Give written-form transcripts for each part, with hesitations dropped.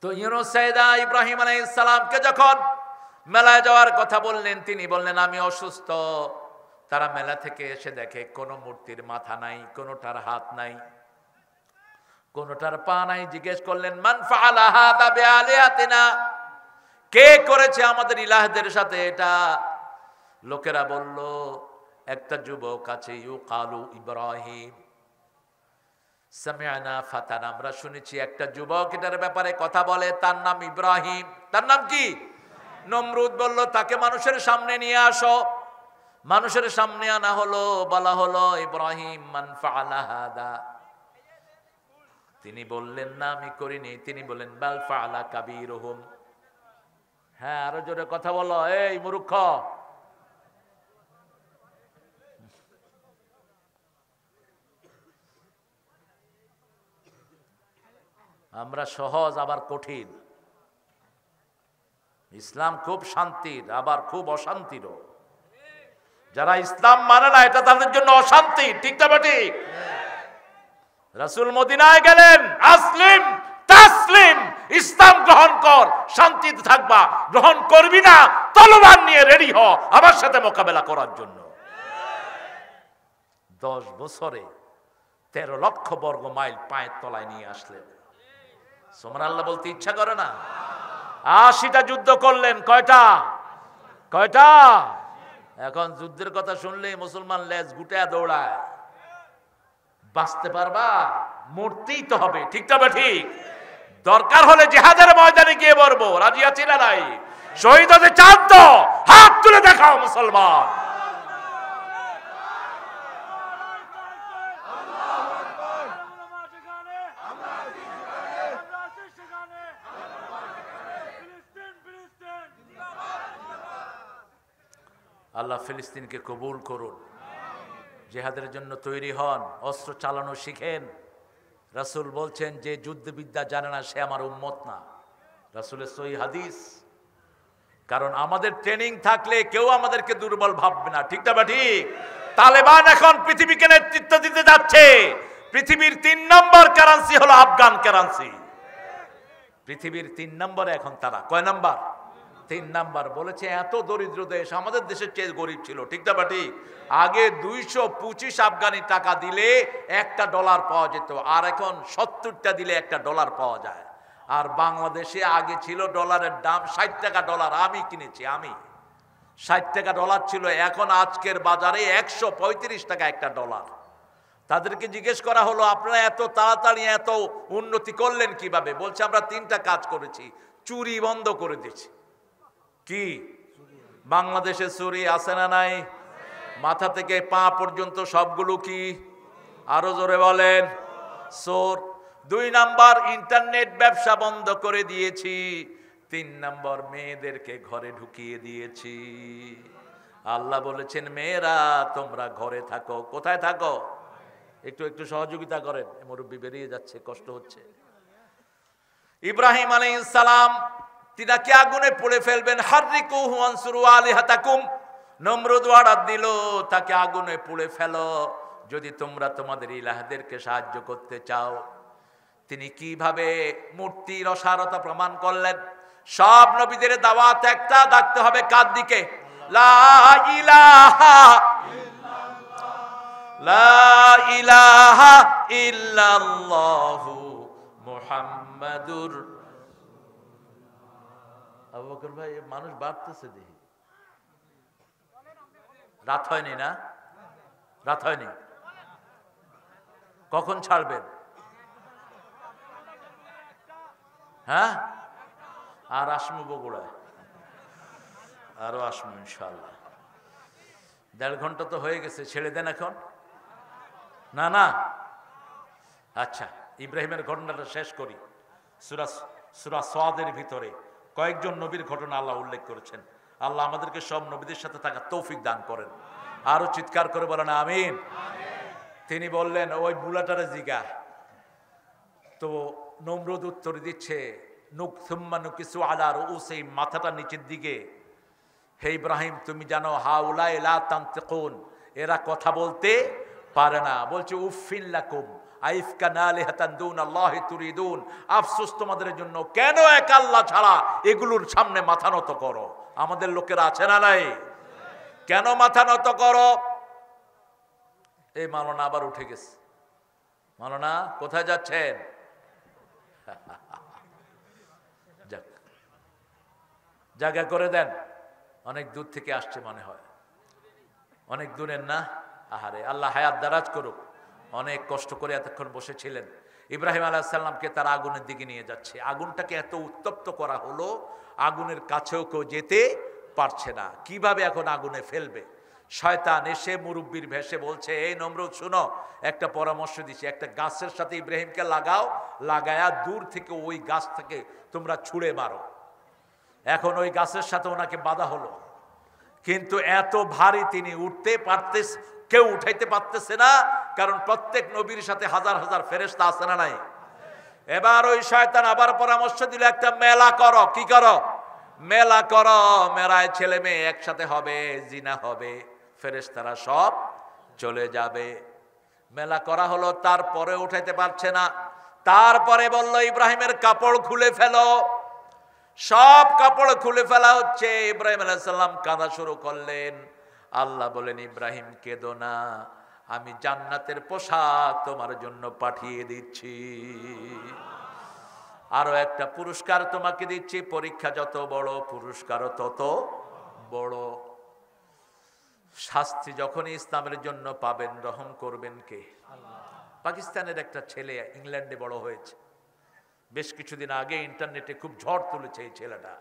তো ইউনুস সাইদা ইব্রাহিম আলাইহিস সালামকে যখন মেলায় যাওয়ার কথা বললেন, তিনি বললেন আমি অসুস্থ। তারা মেলা থেকে এসে দেখে কোনো মূর্তির মাথা নাই, কোনোটার হাত নাই, কোনোটার পা নাই। জিজ্ঞেস করলেন মান ফাআলা হাযা বিআলিহাতিনা, কে করেছে আমাদের ইলাহদের সাথে এটা? লোকেরা বলল একটা যুবক আছে, ইউকালু ইব্রাহিম, সামি'না ফাতান, আমরা শুনেছি একটা যুবক এটার ব্যাপারে কথা বলে, তার নাম ইব্রাহিম। তার নাম কি? নমরুদ বলল তাকে মানুষের সামনে নিয়ে আসো। মানুষের সামনে আনা হলো, বলা হলো ইব্রাহিম মান ফাআলা হাদা, তিনি বললেন না আমি করিনি। তিনি বললেন বাল ফাআলা কাবীরুহুম, হ্যাঁ আরো জোরে কথা বলো, এই মূর্খ। আমরা সহজ আবার কঠিন, ইসলাম খুব শান্তির আবার খুব অশান্তিরও। যারা ইসলাম মানে না এটা তাদের জন্য অশান্তি, ঠিক না ঠিক? রাসূল মদিনায় গেলেন, আসলিম তাসলিম, ইসলাম গ্রহণ কর, শান্তিতে থাকবা। গ্রহণ করবি না, তলোয়ার নিয়ে রেডি হ আমার সাথে মোকাবেলা করার জন্য। 10 বছরে 13 লক্ষ বর্গ মাইল পায়ের তলায় নিয়ে আসলেন। সুবহানাল্লাহ বলতে ইচ্ছা করে না? 80টা যুদ্ধ করলেন, কয়টা? এখন যুদ্ধের কথা শুনলেই মুসলমান লেজ গুটায় দৌড়ায়। বাঁচতে পারবা? মরতেই তো হবে, ঠিক না ঠিক? দরকার হলে জিহাদের ময়দানে গিয়ে মরবো, রাজি আছি না নাই? শহীদ হতে চান তো হাত তুলে দেখাও মুসলমান। আল্লাহ ফিলিস্তিনকে কবুল করুন। জিহাদের জন্য তৈরি হন, অস্ত্র চালানো শিখেন। রাসূল বলছেন যে যুদ্ধবিদ্যা জানে না সে আমার উম্মত না, রাসূলের সহিহ হাদিস। কারণ আমাদের ট্রেনিং থাকলে কেউ আমাদেরকে দুর্বল ভাববে না, ঠিক না ঠিক? তালেবান এখন পৃথিবীকে নেতৃত্ব দিতে যাচ্ছে। পৃথিবীর 3 নম্বর কারেন্সি হলো আফগান কারেন্সি। পৃথিবীর 3 নম্বরে এখন তারা। কয় নাম্বার? 3 নাম্বার। বলেছে এত দরিদ্র দেশ, আমাদের দেশের চেয়ে গরিব ছিল, ঠিক না ঠিক? আগে 225 আফগানি টাকা দিলে $1 পাওয়া যেত, আর এখন 70টা দিলে $1 পাওয়া যায়। আর বাংলাদেশে আগে ছিল ডলারের দাম 60 টাকা ডলার, আমি কিনেছি, আমি 60 টাকা ডলার ছিল, এখন আজকের বাজারে 135 টাকা একটা ডলার। তাদেরকে জিজ্ঞেস করা হলো আপনারা এত তাড়াতাড়ি এত উন্নতি করলেন কিভাবে? বলছে আমরা 3টা কাজ করেছি। চুরি বন্ধ করে দিয়েছি। কি? বাংলাদেশে চুরি আছে না নাই? মাথা থেকে পা পর্যন্ত সবগুলো কি? আরো জোরে বলেন, চোর। 2 নাম্বার ইন্টারনেট ব্যবসা বন্ধ করে দিয়েছি। 3 নাম্বার মেয়েদেরকে ঘরে ঢুকিয়ে দিয়েছি। আল্লাহ বলেছেন মেয়েরা তোমরা ঘরে থাকো। কোথায় থাকো? একটু একটু সহযোগিতা করেন, মুরব্বি বেরিয়ে যাচ্ছে, কষ্ট হচ্ছে। ইব্রাহিম আলাইহিস সালাম তিনাকে আগুনে পুড়ে ফেলবেন। হাররিকুহু আনসুরু আলিহাতাকুম, নমরুদ ওয়ার্ডার দিল তাকে আগুনে পুড়ে ফেলো যদি তোমরা তোমাদের ইলাহদেরকে সাহায্য করতে চাও। তিনি কিভাবে মূর্তির অসারতা প্রমাণ করলেন? সব নবীদের দাওয়াত একটা, ডাকতে হবে কার দিকে? লা ইলাহা ইল্লাল্লাহু মুহাম্মাদুর। আবু বকর ভাই, মানুষ বাড়তেছে দেখি। রাত হয়নি না? রাত হয়নি? কখন ছাড়বেন? হ্যাঁ, আর আসমু বগুড়ায়, আরো আসমু ইনশাআল্লাহ। 1.5 ঘন্টা তো হয়ে গেছে, ছেড়ে দেন এখন। না না, আচ্ছা ইব্রাহিমের ঘটনাটা শেষ করি। সূরা সাদের ভিতরে কয়েকজন নবীর ঘটনা আল্লাহ উল্লেখ করেছেন। আল্লাহ আমাদেরকে সব নবীদের সাথে থাকার তৌফিক দান করেন। আরো চিৎকার করে বলেন আমিন। তিনি বললেন ওই বুলাটারে জিগা। তো নমরুদ উত্তর দিচ্ছে মাথাটা নিচের দিকে, হে ইব্রাহিম তুমি জানো হাউলা লা তানতিকুন, এরা কথা বলতে পারে না। বলছে উফিন লাকুম, আইফকান আলিহাতান দুনাল্লাহি তুরিদুন, আফসোস তোমাদের জন্য, কেন এক আল্লাহ ছাড়া এগুলোর সামনে মাথা নত করো? আমাদের লোকেরা আছে না নাই? কেন মাথা নত করো? এই মাওলানা আবার উঠে গেছে। মাওলানা কোথায় যাচ্ছেন? যাক, জায়গা করে দেন, অনেক দূর থেকে আসছে মনে হয়, অনেক দূরের না? আহারে, আল্লাহ হায়াত দারাজ করুক। অনেক কষ্ট করে এতক্ষণ বসেছিলেন। ইব্রাহিম আলাইহিস সালামকে তার আগুনের দিকে নিয়ে যাচ্ছে। আগুনটাকে এত উত্তপ্ত করা হলো, আগুনের কাছেও কেউ যেতে পারছে না। কিভাবে এখন আগুনে ফেলবে? শয়তান এসে মুরব্বির ভেষে বলছে, এই নমরুদ শুনো, একটা পরামর্শ দিচ্ছি, একটা গাছের সাথে ইব্রাহিমকে লাগাও, লাগায়া দূর থেকে ওই গাছ থেকে তোমরা ছুঁড়ে মারো। এখন ওই গাছের সাথে ওনাকে বাধা হলো, কিন্তু এত ভারী তিনি উঠতে পারতেছে, কেউ উঠাইতে পারতেছে না, কারণ প্রত্যেক নবীর সাথে হাজার হাজার ফেরেশতা আছে না নাই? এবার ওই শয়তান আবার পরামর্শ দিল, একটা মেলা করো। কি করো? মেলা করো, মেলায় ছেলে মেয়ে একসাথে হবে, জিনা হবে, ফেরেশতারা সব চলে যাবে। মেলা করা হলো, তারপরে উঠাইতে পারছে না। তারপরে বলল, ইব্রাহিমের কাপড় খুলে ফেলো। সব কাপড় খুলে ফেলা হচ্ছে। ইব্রাহিম আলাইহিস সালাম কাঁদা শুরু করলেন। আল্লাহ বলেন, ইব্রাহিম কেঁদো না, আমি জান্নাতের পোশাক তোমার জন্য পাঠিয়ে দিচ্ছি, আরো একটা পুরস্কার তোমাকে দিচ্ছি। পরীক্ষা যত বড়, পুরস্কারও তত বড়। শাস্তি যখনই ইসলামের জন্য পাবেন, রহম করবেন কে? পাকিস্তানের একটা ছেলে ইংল্যান্ডে বড় হয়েছে। বেশ কিছুদিন আগে ইন্টারনেটে খুব ঝড় তুলেছে এই ছেলেটা।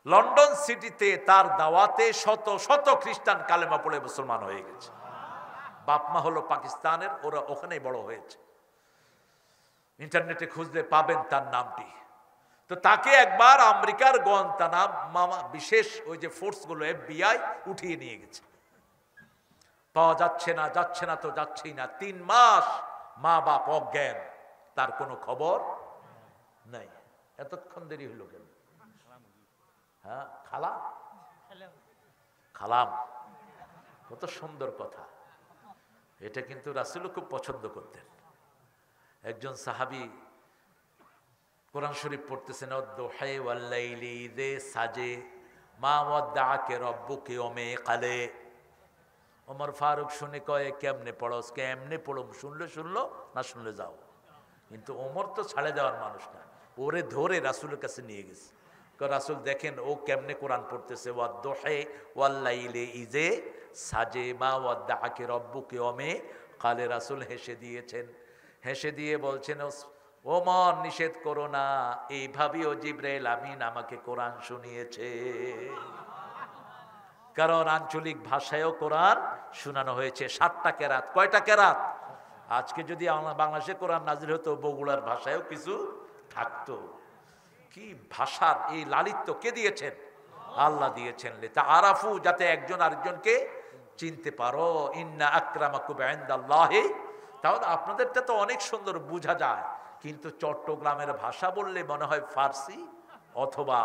লন্ডন সিটিতে তার দাওয়াতে শত শত খ্রিস্টান কালেমা পড়ে মুসলমান হয়ে গেছে। বাপ মা হলো পাকিস্তানের, ওরা ওখানেই বড় হয়েছে। ইন্টারনেটে খুঁজলে পাবেন তার নামটি। তো তাকে একবার আমেরিকার গুয়ান্তানামো বিশেষ ওই যে ফোর্সগুলো, FBI উঠিয়ে নিয়ে গেছে। পাওয়া যাচ্ছে না, যাচ্ছে না তো যাচ্ছেই না। 3 মাস মা বাপ অজ্ঞান, তার কোনো খবর নাই। এতক্ষণ দেরি হলো কেন? হ্যাঁ, খালাম, কত সুন্দর কথা। এটা কিন্তু রাসূল খুব পছন্দ করতেন। একজন সাহাবী কোরআন শরীফ পড়তেছেন, ওয়াদ-দুহা ওয়াল-লাইলি ইযা সাজে মা ওয়াদ্দাআকা রাব্বুকা ওমে কালে। ওমর ফারুক শুনে কয়, কেমনে পড়োস? কেমনে পড়ো? শুনলো না শুনলে যাও। কিন্তু ওমর তো ছাড়ে দেওয়ার মানুষ না, ওরে ধরে রাসূলের কাছে নিয়ে গেছে। রাসূল দেখেন ও কেমনে কোরআন পড়তেছে, ওয়াদ-দুহা ওয়াল-লাইলি ইযা সাজে মা ওয়াদ্দাআকা রাব্বুকা ওমে কালে। রাসূল হেসে দিয়েছেন। হেসে দিয়ে বলছেন, ওমর নিষেধ করো না, এইভাবেও জিবরাইল আমিন আমাকে কোরআন শুনিয়েছে। কারণ আঞ্চলিক ভাষায়ও কোরআন শোনানো হয়েছে। 7টা কেরাত। কয়টা কেরাত? আজকে যদি বাংলাদেশে কোরআন নাজিল হতো, বগুড়ার ভাষায়ও কিছু থাকতো। কি ভাষার এই লালিত্য কে দিয়েছেন? আল্লাহ দিয়েছেন। তা আরাফু, যাতে একজন আরেকজনকে চিনতে পারো। ইন্না আকরামাকুম ইনদাল্লাহি। তাহলে আপনাদেরটা তো অনেক সুন্দর বোঝা যায়, কিন্তু চট্টগ্রামের ভাষা বললে মনে হয় ফার্সি অথবা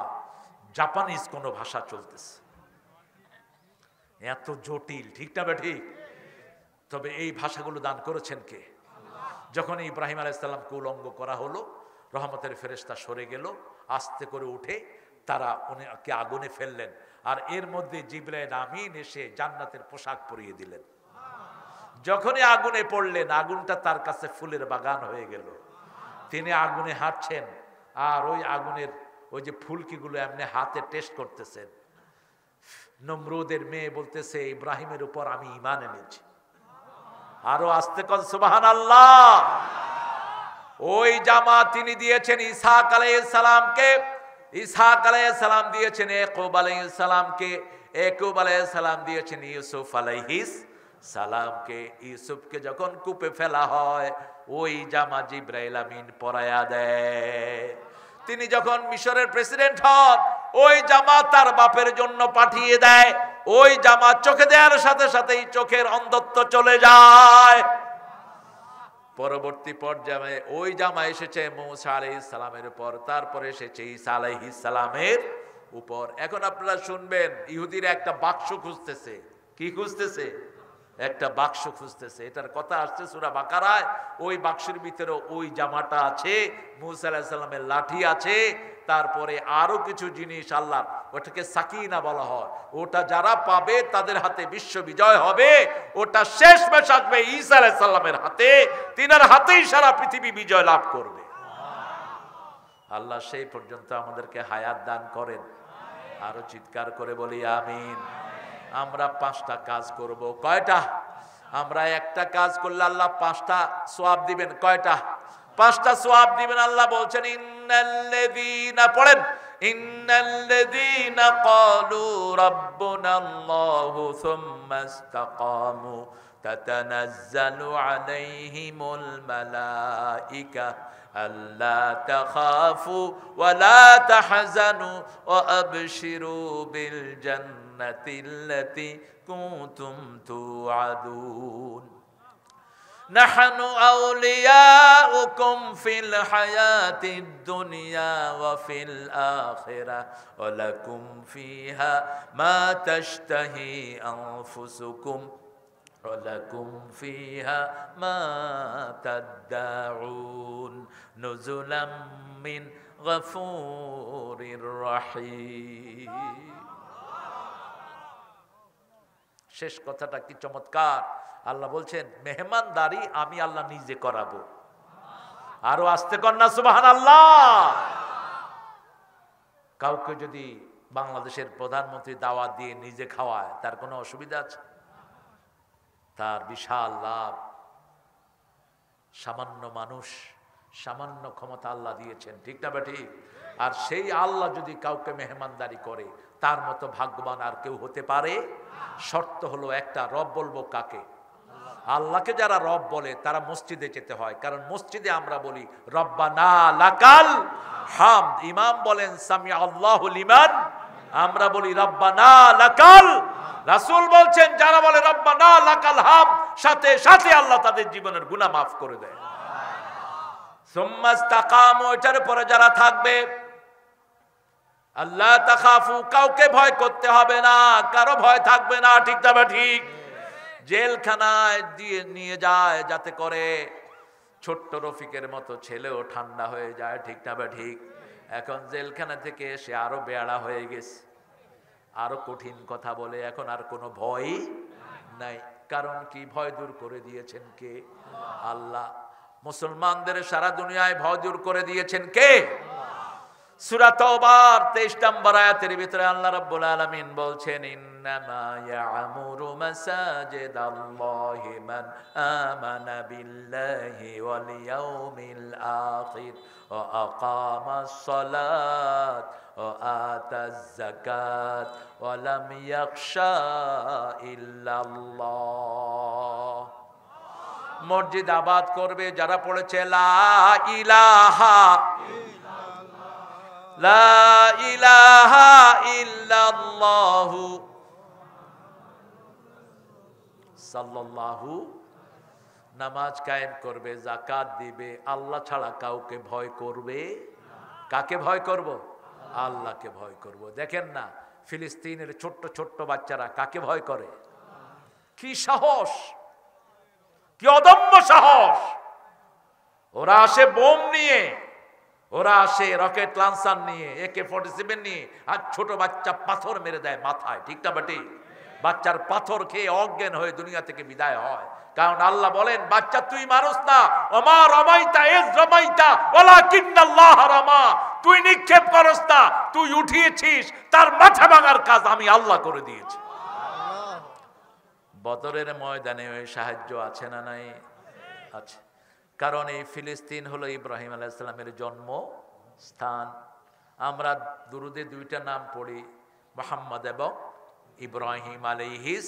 জাপানিজ কোনো ভাষা চলতেছে। এত জটিল, ঠিক না ঠিক? তবে এই ভাষাগুলো দান করেছেন কে? যখন ইব্রাহিম আলাইহিস সালামকে উলঙ্গ করা হলো, রহমতের ফেরেশতা সরে গেল, আস্তে করে উঠে তারা ওনাকে আগুনে ফেললেন। আর এর মধ্যে জিবরাইল আমিন এসে জান্নাতের পোশাক পরিয়ে দিলেন। যখনই আগুনে পড়লেন, আগুনটা তার কাছে ফুলের বাগান হয়ে গেল। তিনি আগুনে হাঁটছেন, আর ওই আগুনের ওই যে ফুলকিগুলো এমনি হাতে টেস্ট করতেছেন। নমরুদের মেয়ে বলতেছে, ইব্রাহিমের উপর আমি ঈমান এনেছি। আরো আস্তে কর সুবহানাল্লাহ। ওই জামা তিনি দিয়েছেন ইসহাক আলাইহিস সালামকে, ইসহাক আলাইহিস সালাম দিয়েছেন ইয়াকুব আলাইহিস সালামকে, ইয়াকুব আলাইহিস সালাম দিয়েছেন ইউসুফ আলাইহিস সালামকে। ইউসুফকে যখন কূপে ফেলা হয়, ওই জামা জিবরাইল আমিন পরায়া দেয়। তিনি যখন মিশরের প্রেসিডেন্ট হন, ওই জামা তার বাপের জন্য পাঠিয়ে দেয়। ওই জামা চোখে দেওয়ার সাথে সাথেই চোখের অন্ধত্ব চলে যায়। পরবর্তী পর্যায়ে ওই জামা এসেছে মূসা আলাইহিস সালামের উপর, তারপরে এসেছে ঈসা আলাইহিস সালামের উপর। এখন আপনারা শুনবেন, ইহুদিরা একটা বাক্স খুঁজতেছে। কি খুঁজতেছে? একটা বাক্স খুঁজতেছে, এটার কথা আসছে সূরা বাকারায়। ওই বাক্সের ভিতরে ওই জামাটা আছে, মুসা আলাইহিস সালামের লাঠি আছে, তারপরে আরো কিছু জিনিস আল্লাহ, ওটাকে সাকিনা বলা হয়। ওটা যারা পাবে তাদের হাতে বিশ্ব বিজয় হবে। ওটা শেষমেশ আসবে ঈসা আলাইহিস সালামের হাতে, তিনার হাতেই সারা পৃথিবী বিজয় লাভ করবে। আল্লাহ সেই পর্যন্ত আমাদেরকে হায়াত দান করেন। আরো চিৎকার করে বলি আমিন। আমরা 5টা কাজ করব। কয়টা? আমরা একটা কাজ করলে আল্লাহ 5টা সওয়াব দিবেন। কয়টা? 5টা সওয়াব দিবেন। আল্লাহ বলছেন ইন্নাল্লাযীনা, পড়েন, ইন্নাল্লাযীনা ক্বালু রাব্বুনাল্লাহু সুম্মা ইসতাকামু তাতানাজ্জালু আলাইহিমুল মালাইকা আল্লা তাখাফু ওয়া লা তাহজানু ওয়া আবশিরু বিল জান্নাতিল্লাতী কুনতুম তুআদুন নাহনু আউলিয়াউকুম ফিল হায়াতিদ দুনিয়া ওয়া ফিল আখিরাহ ওয়া লাকুম ফিহা মা তাশতাহি আনফুসুকুম ولكم فيها ما تدعون نزلا من غفور رحيم। শেষ কথাটা কি চমৎকার! আল্লাহ বলছেন মেহমানদারি আমি আল্লাহ নিজে করাবো। আরো আস্তে কন্যা সুবহানাল্লাহ। কাউকে যদি বাংলাদেশের প্রধানমন্ত্রী দাওয়াত দিয়ে নিজে খাওয়ায়, তার কোনো অসুবিধা আছে? তার বিশাল লাভ। সামান্য মানুষ, সামান্য ক্ষমতা আল্লাহ দিয়েছেন, ঠিক না বেঠিক? আর সেই আল্লাহ যদি কাউকে মেহমানদারি করে, তার মতো ভাগ্যবান আর কেউ হতে পারে? শর্ত হলো একটা, রব বলবো কাকে? আল্লাহকে যারা রব বলে তারা মসজিদে যেতে হয়, কারণ মসজিদে আমরা বলি রব্বানা লাকাল হামদ। ইমাম বলেন সামি আল্লাহু লিমান, আমরা বলি রব্বানা লাকাল। রাসূল বলছেন যারা বলে রব্বানা লাকাল হামদ, সাথে সাথে আল্লাহ তাদের জীবনের গুনাহ মাফ করে দেয়। সুম্মা ইসতাকামু, এটার পরে যারা থাকবে, আল্লাহ তাখাফু, কাউকে ভয় করতে হবে না, কারো ভয় থাকবে না, ঠিক তবে ঠিক। জেলখানায় দিয়ে নিয়ে যায় যাতে করে ছোট্ট রফিকের মতো ছেলেও ঠান্ডা হয়ে যায়, ঠিক না ঠিক? এখন জেলখানা থেকে এসে আরো বেয়াড়া হয়ে গেছে, আরো কঠিন কথা বলে, এখন আর কোনো ভয় নাই। কারণ কি? ভয় দূর করে দিয়েছেন কে? আল্লাহ। মুসলমানদের সারা দুনিয়ায় ভয় দূর করে দিয়েছেন কে? সূরা তাওবার 23 নম্বর আয়াতের ভিতরে আল্লাহ রাব্বুল আলামিন বলছেন ইন্নামা ইয়া'মুরু মাসাজিদাল্লাহি মান আমানা বিল্লাহি ওয়াল ইয়াউমিল আখির ওয়া আকামাস সালাত ওয়া আতাজ যাকাত ওয়া লাম ইয়াখশা ইল্লাল্লাহ। মসজিদ আবাদ করবে যারা পড়েছে লা ইলাহা লা ইলাহা ইল্লাল্লাহু সাল্লাল্লাহু, নামাজ কায়েম করবে, যাকাত দিবে, আল্লাহ ছাড়া কাউকে ভয় করবে। কাকে ভয় করব? আল্লাহকে ভয় করব। দেখেন না ফিলিস্তিনের ছোট্ট ছোট্ট বাচ্চারা কাকে ভয় করে? কি সাহস, কি অদম্য সাহস! ওরা আসে বোম নিয়ে, ওরা আসে রকেট লঞ্চার নিয়ে, AK-47 নিয়ে, আর ছোট বাচ্চা পাথর মেরে দেয় মাথায়, ঠিক না বেটি? বাচ্চার পাথর খেয়ে অজ্ঞান হয়ে দুনিয়া থেকে বিদায় হয়। কারণ আল্লাহ বলেন বাচ্চা তুই মানুষ না, ওমা রমাইতা ইজ রমাইতা ওয়ালাকিন্নাল্লাহ রামা, তুই নিক্ষেপ করস না, তুই উঠিয়েছিস, তার মাথা ভাঙার কাজ আমি আল্লাহ করে দিয়েছি। বদরের ময়দানে ওই সাহায্য আছে না নাই? আছে। কারণ এই ফিলিস্তিন হলো ইব্রাহিম আলাইহিস সালামের জন্মস্থান। আমরা দুরুদে 2টা নাম পড়ি, মুহাম্মদ এবং ইব্রাহিম আলাইহিস।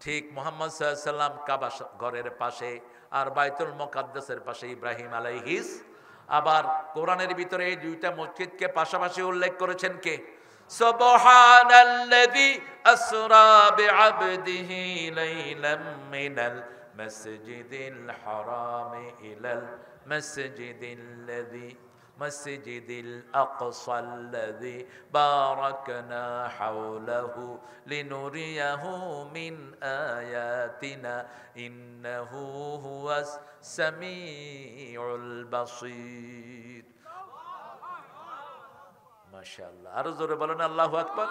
ঠিক মুহাম্মদ সাল্লাল্লাহু আলাইহি সাল্লাম কাবা ঘরের পাশে, আর বাইতুল মুকাদ্দাসের পাশে ইব্রাহিম আলাইহিস। আবার কোরআনের ভিতরে এই 2টা মসজিদকে পাশাপাশি উল্লেখ করেছেন কে? সুবহানাল্লাযী আসরা বিআবদিহি লাইলাম মিনাল مسجد الحرام إلى المسجد الذي মসজিদিল আকসাল্লাযী বারাকনা হাওলাহু লিনুরিয়াহু মিন আয়াতিনা ইন্নাহু হুয়াস সামিউল বাসীর। মাশাআল্লাহ, আরো জোরে বলেন আল্লাহু আকবার।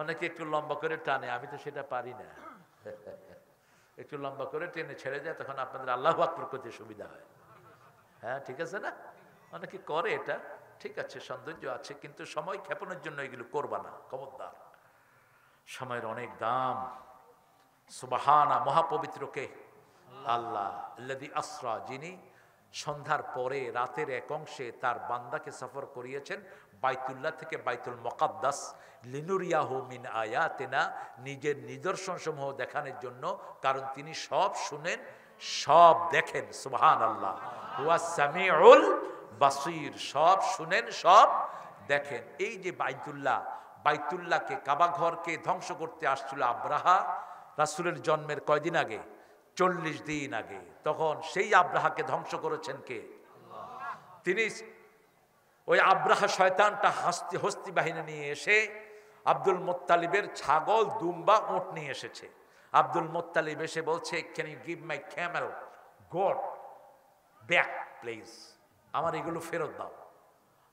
অনেকে একটু লম্বা করে টানে, আমি তো সেটা পারি না। একটু লম্বা করে টেনে ছেড়ে যায়, তখন আপনাদের আল্লাহু আকবার করতে সুবিধা হয়। হ্যাঁ, ঠিক আছে না? অনেকে করে এটা, ঠিক আছে, সৌন্দর্য আছে, কিন্তু সময় ক্ষেপণের জন্য এগুলো করবা না, খবরদার। সময়ের অনেক দাম। সুবহানা, মহাপবিত্রকে আল্লাহ, আল্লাযী আসরা, যিনি সন্ধ্যার পরে রাতের এক অংশে তার বান্দাকে সফর করিয়েছেন বাইতুল্লাহ থেকে বাইতুল মুকাদ্দাস, লিনুরিয়াহু মিন আয়াতিনা, নিজের নিদর্শন সমূহ দেখানোর জন্য, কারণ তিনি সব শুনেন, সব দেখেন। সুবহানাল্লাহ, হুয়াস সামিউল বাসীর, সব শুনেন, সব দেখেন। এই যে বাইতুল্লাহকে, কাবা ঘরকে ধ্বংস করতে আসছিল আব্রাহা, রাসূলের জন্মের কয়দিন আগে? 40 দিন আগে। তখন সেই আব্রাহাকে ধ্বংস করেছেন কে? তিনি। ওই আব্রাহা শয়তানটা হস্তি বাহিনী নিয়ে এসে আব্দুল মুত্তালিবের ছাগল, দুম্বা, উট নিয়ে এসেছে। আব্দুল মুত্তালিব এসে বলছে, can you give my camel goat back please, আমার এগুলো ফেরত দাও,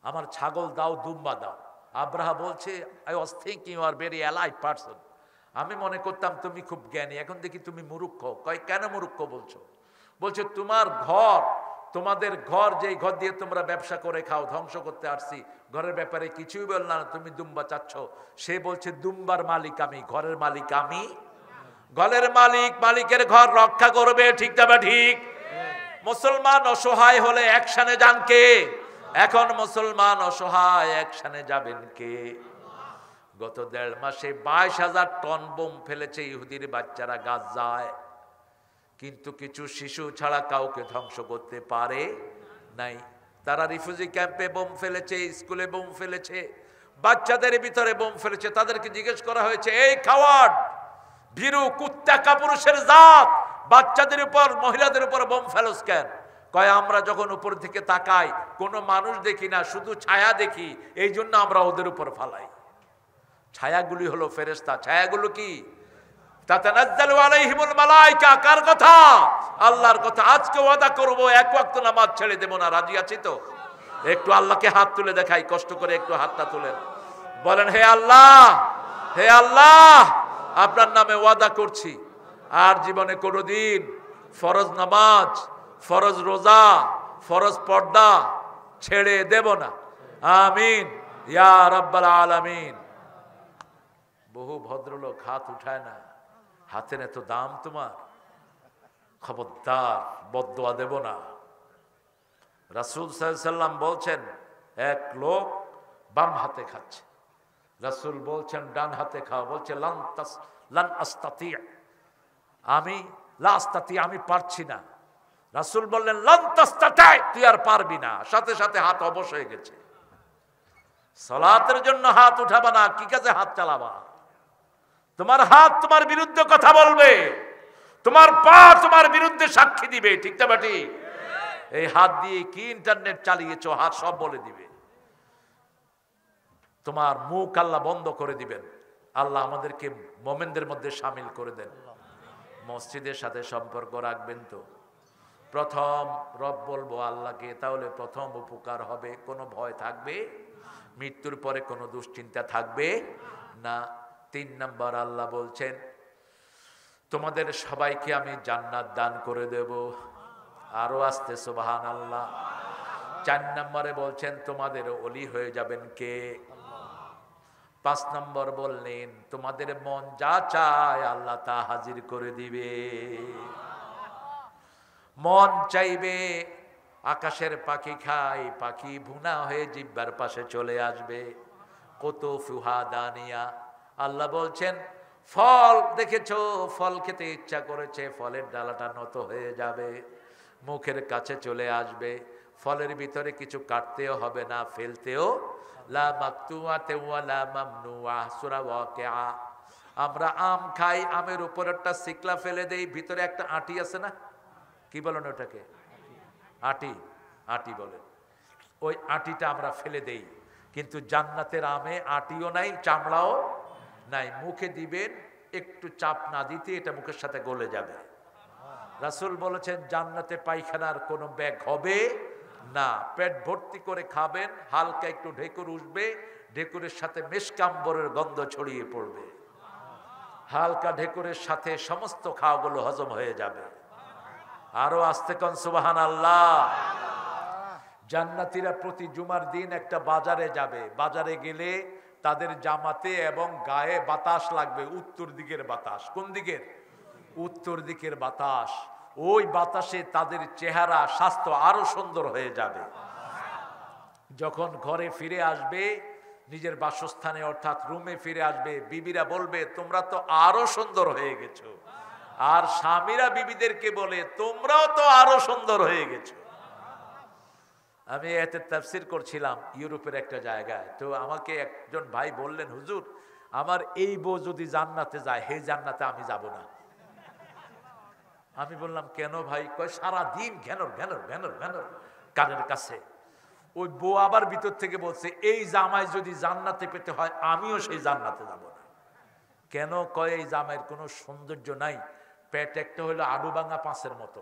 আমার ছাগল দাও, দুম্বা দাও। আব্রাহা বলছে, I was thinking you are very alive person, আমি মনে করতাম তুমি খুব জ্ঞানী, এখন দেখি তুমি মূর্খ। কয়, কেন মূর্খ বলছো? বলছে, তোমাদের ঘর, যেই ঘর দিয়ে তোমরা ব্যবসা করে খাও, ধ্বংস করতে আসছি, ঘরের ব্যাপারে কিছুই বল না, তুমি দুম্বা চাচ্ছ। সে বলছে, দুম্বার মালিক আমি, ঘরের মালিক আমি। ঘরের মালিকের ঘর রক্ষা করবে, ঠিক না? ঠিক। মুসলমান অসহায় হলে অ্যাকশনে যান কে? এখন মুসলমান অসহায়, অ্যাকশনে যাবেন কে? গত 1.5 মাসে 22,000 টন বোম ফেলেছে ইহুদির বাচ্চারা গাজায়, কিন্তু কিছু শিশু ছাড়া কাউকে ধ্বংস করতে পারে নাই। তারা রিফিউজি ক্যাম্পে বোম ফেলেছে, স্কুলে বোম ফেলেছে, বাচ্চাদের ভিতরে বোম ফেলেছে। তাদেরকে জিজ্ঞেস করা হয়েছে, এই কাওয়ার্ড, ভীরু, কুত্তা কাপুরুষের জাত, বাচ্চাদের উপর, মহিলাদের উপর বোম ফেলোস কেন? কয়, আমরা যখন উপর থেকে তাকাই কোনো মানুষ দেখি না, শুধু ছায়া দেখি, এই জন্য আমরা ওদের উপর ফালাই। ছায়াগুলি হলো ফেরেশতা। ছায়াগুলো কি? তাতানাজ্জালু আলাইহিমুল মালায়েকা। কার কথা? আল্লাহর কথা। আজকে ওয়াদা করব, এক ওয়াক্ত নামাজ ছেড়ে দেব না। রাজি আছি তো? একটু আল্লাহকে হাত তুলে দেখাই, কষ্ট করে একটু হাতটা তুলেন, বলেন, হে আল্লাহ, হে আল্লাহ, আপনার নামে ওয়াদা করছি, আর জীবনে কোনোদিন ফরজ নামাজ, ফরজ রোজা, ফরজ পর্দা ছেড়ে দেব না। আমিন ইয়া রাব্বাল আলামিন। বহু ভদ্রলোক হাত উঠায় না, হাতের এত দাম তোমার, খবরদার, বদদোয়া দেব না। রাসূল সাল্লাল্লাহু আলাইহি সাল্লাম বলছেন, এক লোক বাম হাতে খাচ্ছে, রাসূল বলছেন ডান হাতে খাও। বলছে, লান আস্তাতি, আমি পারছি না। রাসূল বললেন, লান তাস্তাতি, তুই আর পারবি না। সাথে সাথে হাত অবশ হয়ে গেছে। সালাতের জন্য হাত উঠাবা না, কি কাজে হাত চালাবা? তোমার হাত তোমার বিরুদ্ধে কথা বলবে, তোমার পা তোমার বিরুদ্ধে সাক্ষী দিবে, ঠিক না ঠিক? এই হাত দিয়ে কি ইন্টারনেট চালিয়েছো, হাত সব বলে দিবে। তোমার মুখ আল্লাহ বন্ধ করে দিবেন। আল্লাহ আমাদেরকে মোমেনদের মধ্যে শামিল করে দেন। মসজিদের সাথে সম্পর্ক রাখবেন তো? প্রথম রব বলবো আল্লাহকে, তাহলে প্রথম উপকার হবে। কোনো ভয় থাকবে? মৃত্যুর পরে কোনো দুশ্চিন্তা থাকবে না। 3 নম্বর, আল্লাহ বলছেন, তোমাদের সবাইকে আমি জান্নাত দান করে দেব। আরো আসতে সুবহানাল্লাহ। 4 নম্বরে বলছেন, তোমাদের ওলি হয়ে যাবেন কে? 5 নম্বর বললেন, তোমাদের মন যা চায় আল্লাহ তা হাজির করে দিবে। মন চাইবে আকাশের পাখি খায়, পাখি ভুনা হয়ে জিহ্বার পাশে চলে আসবে। কত ফুহাদানিয়া, আল্লাহ বলছেন, ফল দেখেছো, ফল খেতে ইচ্ছা করেছে, ফলের ডালাটা নত হয়ে যাবে, মুখের কাছে চলে আসবে। ফলের ভিতরে কিছু কাটতেও হবে না, ফেলতেও। লা মাকতুআতে ওয়া লা মামনুআ, সূরা ওয়াকিআ। আমরা আম খাই, আমের উপর একটা শিকলা ফেলে দেই, ভিতরে একটা আঁটি আছে না, কি বলেন ওটাকে? আটি, আটি বলে, ওই আটিটা আমরা ফেলে দেই, কিন্তু জান্নাতের আমে আটিও নাই, চামড়াও নাই। মুখে দিবেন, একটু চাপ না দিতে এটা মুখের সাথে গলে যাবে। রাসূল বলেছেন জান্নাতে পায়খানার কোনো ব্যাগ হবে না, পেট ভর্তি করে খাবেন, হালকা একটু ঢেকুর উঠবে, ঢেকুরের সাথে মেশকাম্বরের গন্ধ ছড়িয়ে পড়বে, হালকা ঢেকুরের সাথে সমস্ত খাওয়াগুলো হজম হয়ে যাবে। আরো আস্তে কোন সুবহানাল্লাহ। জান্নাতীরা প্রতি জুমার দিন একটা বাজারে যাবে, বাজারে গেলে তাদের জামাতে এবং গায়ে বাতাস লাগবে, উত্তর দিকের বাতাস। কোন দিকের? উত্তর দিকের বাতাস। ওই বাতাসে তাদের চেহারা স্বাস্থ্য আরো সুন্দর হয়ে যাবে। যখন ঘরে ফিরে আসবে, নিজের বাসস্থানে অর্থাৎ রুমে ফিরে আসবে, বিবিরা বলবে তোমরা তো আরো সুন্দর হয়ে গেছো, আর স্বামীরা বিবিদেরকে বলে তোমরাও তো আরো সুন্দর হয়ে গেছো। আমি এতে তাফসীর করছিলাম ইউরোপের একটা জায়গায়, তো আমাকে একজন ভাই বললেন, হুজুর আমার এই বউ যদি জান্নাতে যায়, হে জান্নাতে আমি যাব না। আমি বললাম কেন ভাই? কয় সারা দিন ঘ্যানর ঘ্যানর ঘ্যানর ঘ্যানর কানের কাছে। ওই বউ আবার ভিতর থেকে বলছে এই জামাই যদি জান্নাতে পেতে হয় আমিও সেই জান্নাতে যাব না। কেন? কয় এই জামাইয়ের কোনো সৌন্দর্য নাই, পেট একটা হলো আলু ভাঙা পাঁচের মতো,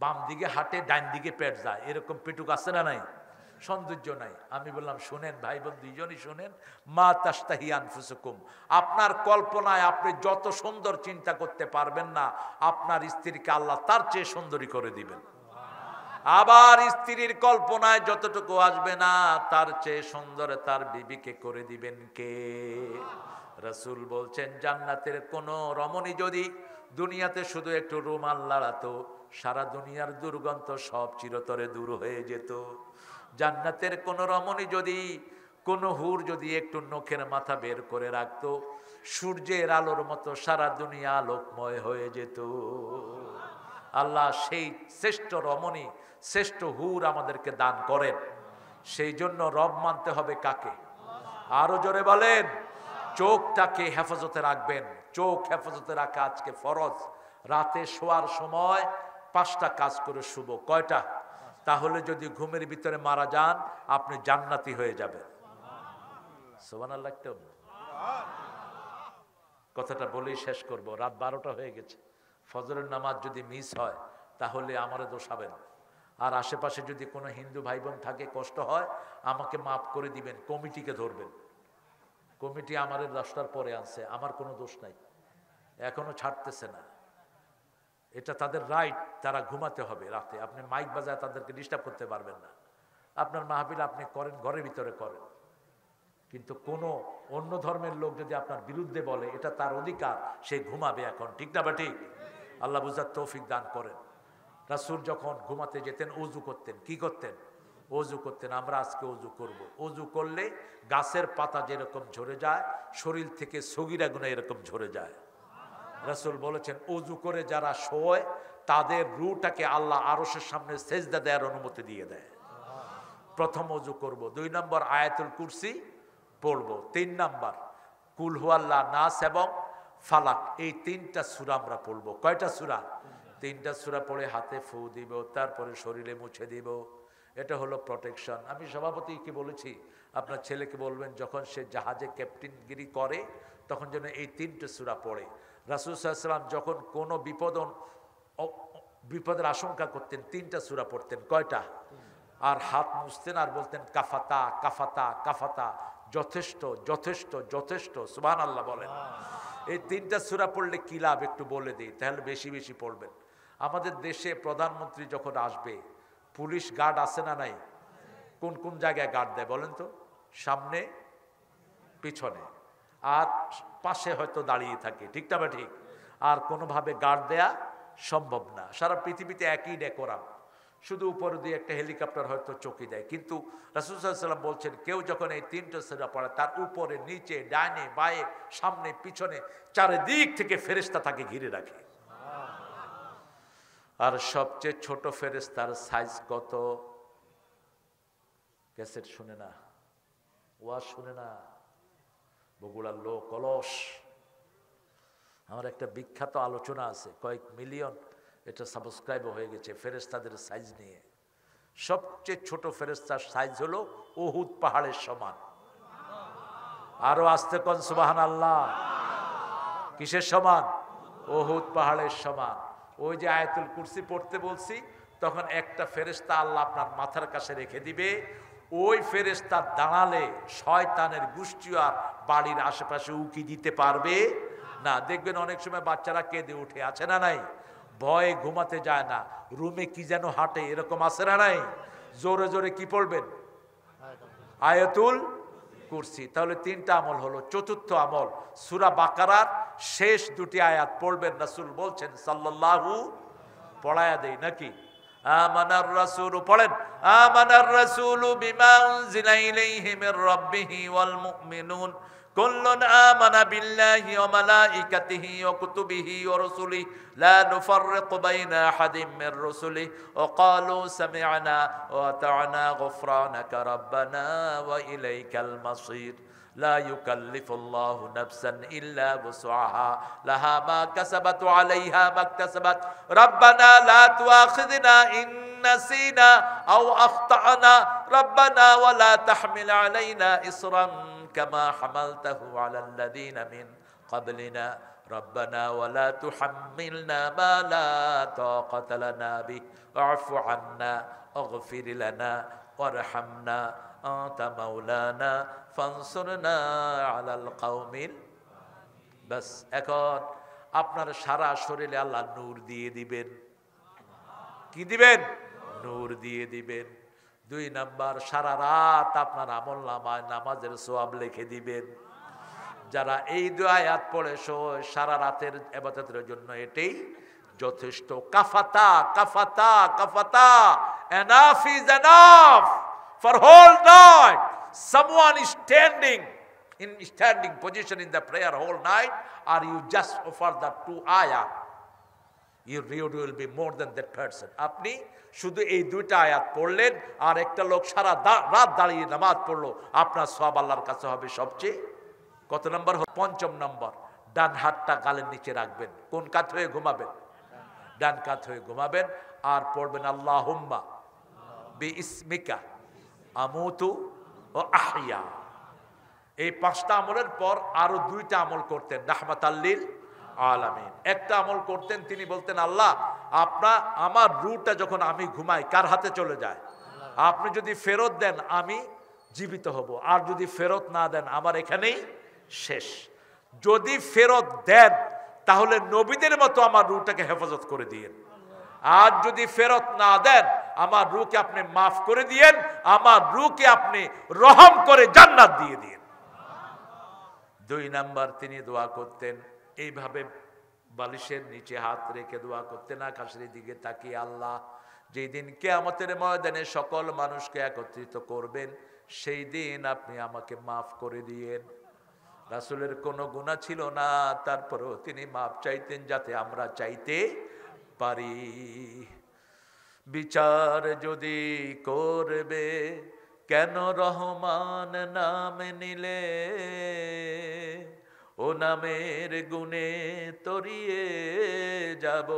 বাম দিকে হাঁটে ডাইন দিকে পেট যায়, এরকম পেটুক আছে না নাই, সৌন্দর্য নাই। আমি বললাম শুনেন ভাই বোন দুইজনই শুনেন, মা তাস্তাহি আনফুসুকুম, আপনার কল্পনায় আপনি যত সুন্দর চিন্তা করতে পারবেন না, আপনার স্ত্রীকে আল্লাহ তার চেয়ে সুন্দরী করে দিবেন। আবার স্ত্রীর কল্পনায় যতটুকু আসবে না, তার চেয়ে সুন্দর তার বিবিকে করে দিবেন কে? রাসূল বলছেন জান্নাতের কোন রমণী যদি দুনিয়াতে শুধু একটু রুমাল লাড়াতো, সারা দুনিয়ার দুর্গন্ধ সব চিরতরে দূর হয়ে যেত। জান্নাতের কোন রমণী যদি, কোন হুর যদি একটু নখের মাথা বের করে রাখতো, সূর্যের আলোর মতো সারা দুনিয়া আলোকময় হয়ে যেত। আল্লাহ সেই শ্রেষ্ঠ রমণী, শ্রেষ্ঠ হুর আমাদেরকে দান করেন। সেই জন্য রব মানতে হবে কাকে? আরো জোরে বলেন। চোখটাকে হেফাজতে রাখবেন, চোখ হেফাজতে রাখা আজকে ফরজ। রাতে শোয়ার সময় 5টা কাজ করে শুভ। কয়টা? তাহলে যদি ঘুমের ভিতরে মারা যান আপনি জান্নাতি হয়ে যাবেন। সুবহানাল্লাহ। কথাটা বলেই শেষ করব, রাত 12টা হয়ে গেছে। ফজরের নামাজ যদি মিস হয় তাহলে আমারে দোষাবেন। আর আশেপাশে যদি কোনো হিন্দু ভাই বোন থাকে, কষ্ট হয়, আমাকে মাফ করে দিবেন, কমিটিকে ধরবেন। কমিটি আমারে 10টার পরে আনছে, আমার কোনো দোষ নাই, এখনো ছাড়তেছে না। এটা তাদের রাইট, তারা ঘুমাতে হবে রাতে। আপনি মাইক বাজায় তাদেরকে ডিস্টার্ব করতে পারবেন না। আপনার মাহফিল আপনি করেন, ঘরের ভিতরে করেন, কিন্তু কোনো অন্য ধর্মের লোক যদি আপনার বিরুদ্ধে বলে, এটা তার অধিকার, সে ঘুমাবে এখন। ঠিক না বা ঠিক? আল্লাহ বুঝার তৌফিক দান করেন। রাসূল যখন ঘুমাতে যেতেন ওযু করতেন। কি করতেন? ওযু করতেন। আমরা আজকে ওযু করব। ওযু করলে গাছের পাতা যেরকম ঝরে যায়, শরীর থেকে সগীরা গুনাহ এরকম ঝরে যায়। রাসূল বলেছেন ওযু করে যারা শোয় তাদের রূহটাকে আল্লাহ আরশের সামনে সেজদা দেওয়ার অনুমতি দিয়ে দেয়। প্রথম ওযু করব, 2 নম্বর আয়াতুল কুরসি পড়ব, 3 নম্বর কুল হুয়াল্লাহ, নাস এবং ফালাক, এই 3টা সূরা আমরা পড়ব। কয়টা সূরা? 3টা সূরা পড়ে হাতে ফু দিব, তারপরে শরীরে মুছে দিব। এটা হলো প্রোটেকশন। আমি সভাপতিকে বলেছি আপনার ছেলেকে বলবেন যখন সে জাহাজে ক্যাপ্টেনগিরি করে তখন যেন এই 3টে সূরা পড়ে। রাসূল সাল্লাল্লাহু আলাইহি ওয়াসাল্লাম যখন কোনো বিপদের আশঙ্কা করতেন 3টা সূরা পড়তেন। কয়টা? আর হাত মুছতেন আর বলতেন কাফাতা কাফাতা কাফাতা, যথেষ্ট যথেষ্ট যথেষ্ট। সুবহানাল্লাহ বলেন। এই 3টা সূরা পড়লে কি লাভ একটু বলে দিই, তাহলে বেশি বেশি পড়বেন। আমাদের দেশে প্রধানমন্ত্রী যখন আসবে, পুলিশ গার্ড আছে না নাই? কোন কোন জায়গায় গার্ড দেয় বলেন তো? সামনে, পিছনে, আর পাশে হয়তো দাঁড়িয়ে থাকে। ঠিক না বা ঠিক? আর কোনোভাবে গার্ড দেয়া সম্ভব না। সারা পৃথিবীতে একই ডেকোরাম, শুধু উপরে দিয়ে একটা হেলিকপ্টার হয়তো চকি দেয়। কিন্তু রাসূল সাল্লাল্লাহু আলাইহি ওয়াসাল্লাম বলছেন কেউ যখন এই 3টা সূরা পড়ে, তার উপরে নিচে ডাইনে বাঁয়ে সামনে পিছনে চারিদিক থেকে ফেরেশতা তাকে ঘিরে রাখে। আর সবচেয়ে ছোট ফেরেশতার সাইজ কত? ক্যাসেট শুনে না, ওয়াজ শুনে না, বগুড়ার লোক অলস। আমার একটা বিখ্যাত আলোচনা আছে, কয়েক মিলিয়ন এটা সাবস্ক্রাইব হয়ে গেছে ফেরেশতাদের সাইজ নিয়ে। সবচেয়ে ছোট ফেরেশতার সাইজ হলো উহুদ পাহাড়ের সমান। আরো আস্তে কোন সুবহানাল্লাহ। কিসের সমান? উহুদ পাহাড়ের সমান। ওই যে আয়াতুল কুরসি পড়তে বলছি, তখন একটা ফেরেশতা আল্লাহ আপনার মাথার কাছে রেখে দিবে। ওই ফেরেশতা দাঁড়ালে শয়তানের গোষ্ঠী আর বাড়ির আশেপাশে উকি দিতে পারবে না। দেখবেন অনেক সময় বাচ্চারা কেঁদে উঠে, আছে না নাই? ভয়ে ঘুমাতে যায় না, রুমে কি যেন হাঁটে, এরকম আছে না নাই? জোরে জোরে কি পড়বেন? আয়াতুল কুরসি। তাহলে তিনটা আমল হলো। চতুর্থ আমল, সূরা বাকারার শেষ দুটি আয়াত পড়বেন। রাসূল বলছেন সাল্লাল্লাহু, পড়ায়া দেই নাকি? আমানার রাসূল, পড়েন। আমানার রাসূলু বিমা উনজিলা ইলাইহি মির রাব্বিহি ওয়াল মুমিনুন কুল্লুন আমানা বিল্লাহি ওয়া মালাইকাতিহি ওয়া কুতুবিহি ওয়া রাসূলিহি লা নুফাররিকু বাইনা আহাদিম মির রাসূলিহি ওয়া ক্বালু সামি'না ওয়া আতা'না গুফরানাকা রাব্বানা ওয়া ইলাইকাল মাসির। لا يكلف الله نفسا إلا وسعها لها ما كسبت وعليها ما اكتسبت ربنا لا تؤاخذنا إن نسينا أو أخطأنا ربنا ولا تحمل علينا إصرا كما حملته على الذين من قبلنا ربنا ولا تحملنا ما لا طاقة لنا به واعف عنا اغفر لنا وارحمنا أنت مولانا ফানসুরনা আলাল কওমিল। বাস, এখন আপনার সারা শরীরে আল্লাহ নূর দিয়ে দিবেন। কি দিবেন? নূর দিয়ে দিবেন। 2 নাম্বার, সারা রাত আপনার আমলনামায় নামাজের সওয়াব লিখে দিবেন। যারা এই 2 আয়াত পড়ে সারা রাতের ইবাদতের জন্য এটাই যথেষ্ট। কাফাতা কাফাতা কাফাতা, enough is enough for whole night. Someone is standing position in the prayer whole night, or you just offer that 2 ayat, your reward will be more than that person. আপনি শুধু এই 2টা আয়াত পড়লেন, আর একটা লোক সারা রাত দাঁড়িয়ে নামাজ পড়লো, আপনার সওয়াব আল্লাহর কাছে হবে সবচেয়ে কত নম্বর? 5ম নম্বর, ডান হাতটা গালের নিচে রাখবেন। কোন কাত হয়ে ঘুমাবেন? ডান কাত হয়ে ঘুমাবেন। আর পড়বেন আল্লাহুম্মা বিইসমিকা আমুতু ও আহিয়া। এই 5টা আমলের পর আরো 2টা আমল করতেন রাহমাতাল লিল আলামিন। একটা আমল করতেন, তিনি বলতেন আল্লাহ আমার রূহটা যখন আমি ঘুমাই কার হাতে চলে যায়? আপনি যদি ফেরত দেন আমি জীবিত হব, আর যদি ফেরত না দেন আমার এখানেই শেষ। যদি ফেরত দেন তাহলে নবীদের মতো আমার রূহটাকে হেফাজত করে দিয়েন, আর যদি ফেরত না দেন আমার রূহকে আপনি মাফ করে দিয়েন, আমার রূহকে আপনি রহম করে জান্নাত দিয়ে দিয়েন। 2 নাম্বার, তিনি দোয়া করতেন এইভাবে বালিশের নিচে হাত রেখে দোয়া করতেন, আকাশের দিকে তাকিয়ে, আল্লাহ যেই দিন কিয়ামতের ময়দানে সকল মানুষকে একত্রিত করবেন সেই দিন আপনি আমাকে মাফ করে দিয়েন। রাসূলের কোনো গুনাহ ছিল না, তারপরেও তিনি মাফ চাইতেন যাতে আমরা চাইতে পারি। বিচার যদি করবে কেন রহমান নাম নিলে, ও নামের গুণে তরিয়ে যাব,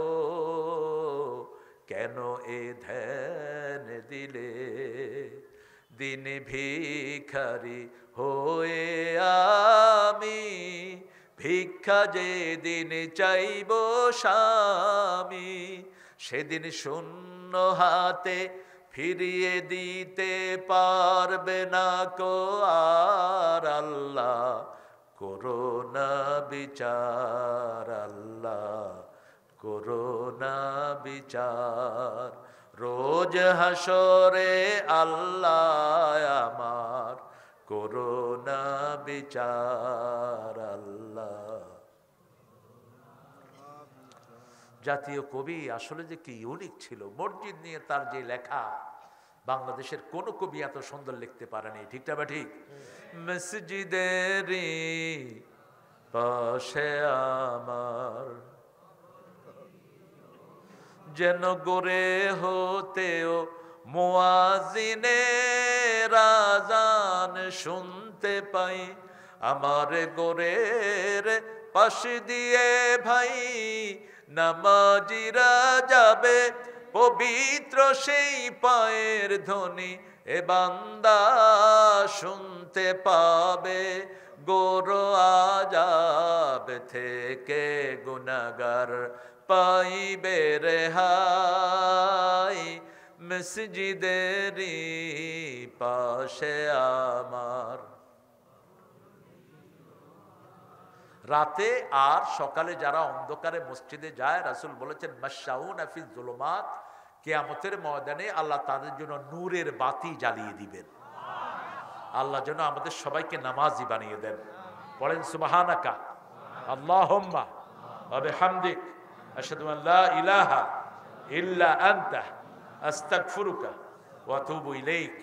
কেন এ ধ্যান দিলে, দিন ভিখারি হয়ে আমি ভিক্ষা যে দিন চাইব স্বামী, সেদিন শূন্য হাতে ফিরিয়ে দিতে পারবে না কো আর আল্লাহ, করোনা বিচার আল্লাহ, করোনা বিচার, রোজ হাসরে আল্লাহ আমার করোনা বিচার আল্লাহ। জাতীয় কবি আসলে যে কি ইউনিক ছিল, মসজিদ নিয়ে তার যে লেখা বাংলাদেশের কোন কবি এত সুন্দর লিখতে পারেনি, ঠিক না? ঠিক। মসজিদেরই পাশে আমার যেন গড়ে হতেও মুয়াজ্জিনের আযান শুনতে পাই, আমার গোরের পাশ দিয়ে ভাই নামাজিরা যাবে পবিত্র সেই পায়ের ধ্বনি এ বান্দা শুনতে পাবে, গোরো আজাব থেকে গুনাহগার পাইবে রেহাই, মসজিদেরই পাশে আমার। রাতে আর সকালে যারা অন্ধকারে মসজিদে যায়, রাসূল বলেছেন মাশাউনা ফিজ যুলুমাত, কিয়ামতের ময়দানে আল্লাহ তাদের জন্য নূরের বাতি জ্বালিয়ে দিবেন। আল্লাহ যেন আমাদের সবাইকে নামাজি বানিয়ে দেন। পড়েন সুবহানাকা আল্লাহুম্মা ওয়া বিহামদিক আশহাদু আন লা ইলাহা ইল্লা আনতা আস্তাগফিরুকা ওয়া আতুবু ইলাইক।